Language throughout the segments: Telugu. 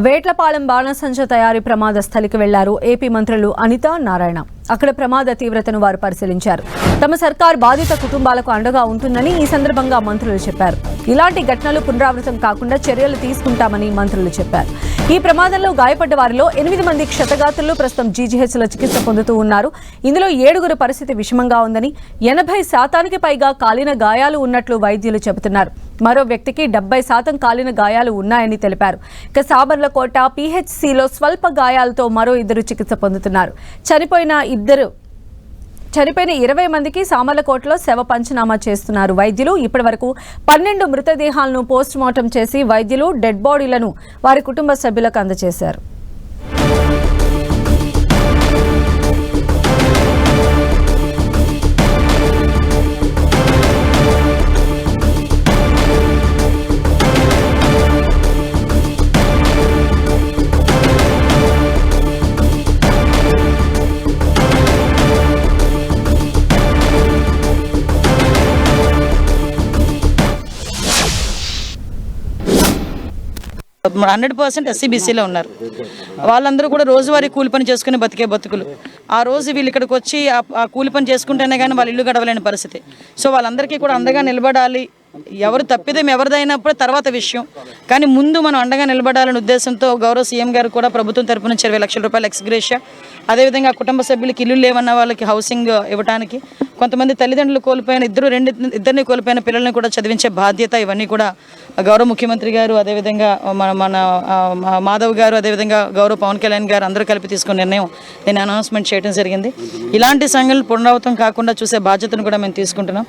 వేట్లపాలెం బాణసంచ తయారీ ప్రమాద స్థలికి వెళ్లారు ఏపీ మంత్రులు అనిత, నారాయణ. అక్కడ ప్రమాద తీవ్రతను వారు పరిశీలించారు. తమ సర్కార్ బాధిత కుటుంబాలకు అండగా ఉంటుందని ఈ సందర్భంగా మంత్రులు చెప్పారు. ఇలాంటి ఘటనలు పునరావృతం కాకుండా చర్యలు తీసుకుంటామని మంత్రులు చెప్పారు. ఈ ప్రమాదంలో గాయపడ్డ వారిలో 8 మంది క్షతగాత్రులు ప్రస్తుతం జీజీహెచ్లో చికిత్స పొందుతూ ఉన్నారు. ఇందులో 7గురి పరిస్థితి విషమంగా ఉందని, 80% పైగా కాలిన గాయాలు ఉన్నట్లు వైద్యులు చెబుతున్నారు. మరో వ్యక్తికి 70% కాలిన గాయాలు ఉన్నాయని తెలిపారు. ఇక సాబర్లకోట పీహెచ్సీలో స్వల్ప గాయాలతో మరో 2 చికిత్స పొందుతున్నారు. చనిపోయిన 20 మందికి సామర్లకోటలో శవ పంచనామా చేస్తున్నారు వైద్యులు. ఇప్పటి వరకు 12 మృతదేహాలను పోస్టుమార్టం చేసి వైద్యులు డెడ్ బాడీలను వారి కుటుంబ సభ్యులకు అందజేశారు. SCBCలో ఉన్నారు. వాళ్ళందరూ కూడా రోజువారీ కూలి పని చేసుకుని బతికే బతుకులు. ఆ రోజు వీళ్ళు ఇక్కడికి వచ్చి ఆ కూలి పని చేసుకుంటేనే కానీ వాళ్ళ ఇల్లు గడవలేని పరిస్థితి. సో వాళ్ళందరికీ కూడా అండగా నిలబడాలి. ఎవరు తప్పిదం ఎవరిదైనప్పుడు తర్వాత విషయం, కానీ ముందు మనం అండగా నిలబడాలనే ఉద్దేశంతో గౌరవ సీఎం గారు కూడా ప్రభుత్వం తరపు నుంచి 20 లక్షల రూపాయలు ఎక్స్గ్రేషియా, అదేవిధంగా కుటుంబ సభ్యులకి ఇల్లు లేవన్న వాళ్ళకి హౌసింగ్ ఇవ్వడానికి, కొంతమంది తల్లిదండ్రులు కోల్పోయిన ఇద్దరిని కోల్పోయిన పిల్లల్ని కూడా చదివించే బాధ్యత, ఇవన్నీ కూడా గౌరవ ముఖ్యమంత్రి గారు, అదేవిధంగా మన మాధవ్ గారు, అదేవిధంగా గౌరవ పవన్ కళ్యాణ్ గారు అందరూ కలిపి తీసుకున్న నిర్ణయం నేను అనౌన్స్మెంట్ చేయడం జరిగింది. ఇలాంటి సంఘటనలు పునరావృతం కాకుండా చూసే బాధ్యతను కూడా మేము తీసుకుంటున్నాం.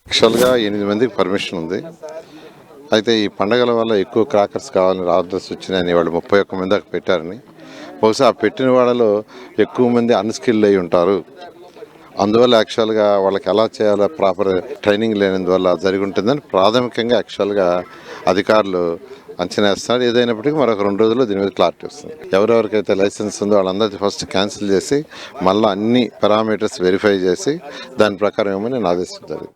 యాక్చువల్గా 8 మందికి పర్మిషన్ ఉంది. అయితే ఈ పండగల వల్ల ఎక్కువ క్రాకర్స్ కావాలని ఆర్డర్స్ వచ్చినాయని వాళ్ళు 31 మంది దాకా పెట్టారని, బహుశా ఆ పెట్టిన వాళ్ళలో ఎక్కువ మంది అన్స్కిల్డ్ అయి ఉంటారు. అందువల్ల యాక్చువల్గా వాళ్ళకి ఎలా చేయాలో ప్రాపర్ ట్రైనింగ్ లేనందువల్ల జరిగి ఉంటుందని ప్రాథమికంగా యాక్చువల్గా అధికారులు అంచనా వేస్తున్నారు. ఏదైనప్పటికీ మరొక 2 రోజుల్లో దీని మీద క్లారిటీ వస్తుంది. ఎవరెవరికైతే లైసెన్స్ ఉందో వాళ్ళందరికీ ఫస్ట్ క్యాన్సిల్ చేసి మళ్ళీ అన్ని పారామీటర్స్ వెరిఫై చేసి దాని ప్రకారం ఏమని నేను ఆదేశించాలి.